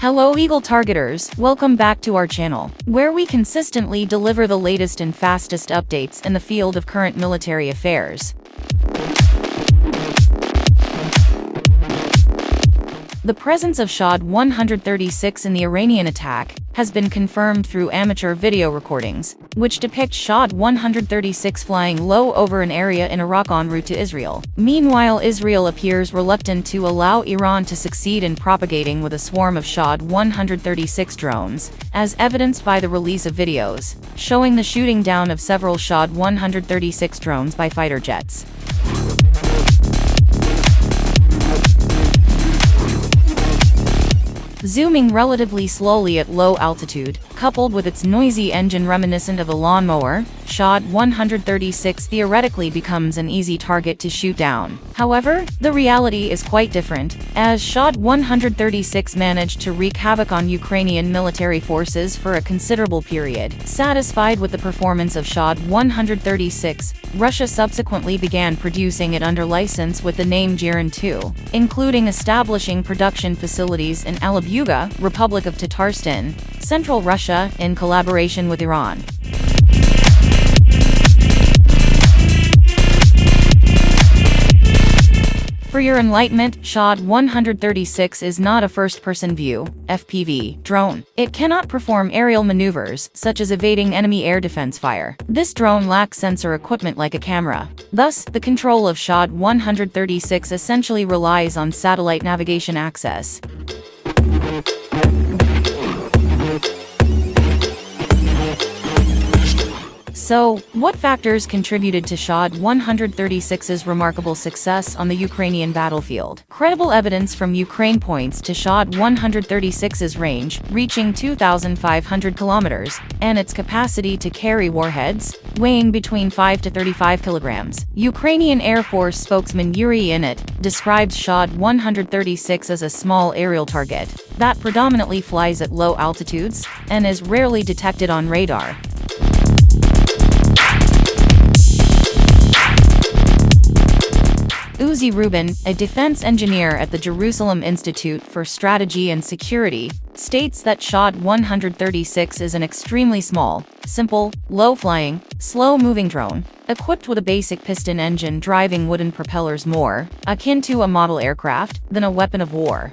Hello Eagle Targeters, welcome back to our channel, where we consistently deliver the latest and fastest updates in the field of current military affairs. The presence of Shahed 136 in the Iranian attack has been confirmed through amateur video recordings, which depict Shahed 136 flying low over an area in Iraq en route to Israel. Meanwhile, Israel appears reluctant to allow Iran to succeed in propagating with a swarm of Shahed 136 drones, as evidenced by the release of videos showing the shooting down of several Shahed 136 drones by fighter jets. Zooming relatively slowly at low altitude, coupled with its noisy engine reminiscent of a lawnmower, Shahed 136 theoretically becomes an easy target to shoot down. However, the reality is quite different, as Shahed 136 managed to wreak havoc on Ukrainian military forces for a considerable period. Satisfied with the performance of Shahed 136, Russia subsequently began producing it under license with the name Jiran 2, including establishing production facilities in Alabuga, Republic of Tatarstan, Central Russia, in collaboration with Iran. For your enlightenment, Shahed 136 is not a first-person view (FPV) drone. It cannot perform aerial maneuvers, such as evading enemy air defense fire. This drone lacks sensor equipment like a camera. Thus, the control of Shahed 136 essentially relies on satellite navigation access. So, what factors contributed to Shahed 136's remarkable success on the Ukrainian battlefield? Credible evidence from Ukraine points to Shahed 136's range, reaching 2,500 kilometers, and its capacity to carry warheads, weighing between 5 to 35 kilograms. Ukrainian Air Force spokesman Yuri Init describes Shahed 136 as a small aerial target that predominantly flies at low altitudes and is rarely detected on radar. Uzi Rubin, a defense engineer at the Jerusalem Institute for Strategy and Security, states that Shahed 136 is an extremely small, simple, low-flying, slow-moving drone, equipped with a basic piston engine driving wooden propellers more akin to a model aircraft than a weapon of war.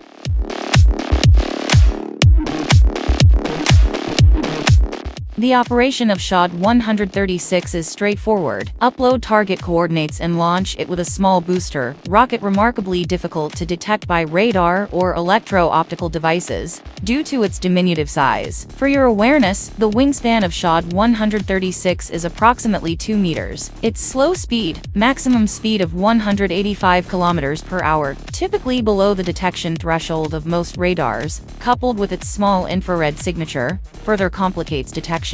The operation of Shahed 136 is straightforward. Upload target coordinates and launch it with a small booster rocket remarkably difficult to detect by radar or electro-optical devices due to its diminutive size. For your awareness, the wingspan of Shahed 136 is approximately 2 meters. Its slow speed, maximum speed of 185 kilometers per hour, typically below the detection threshold of most radars, coupled with its small infrared signature, further complicates detection.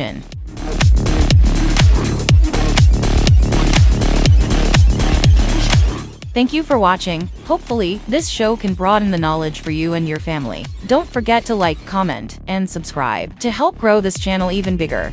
Thank you for watching. Hopefully, this show can broaden the knowledge for you and your family. Don't forget to like, comment, and subscribe to help grow this channel even bigger.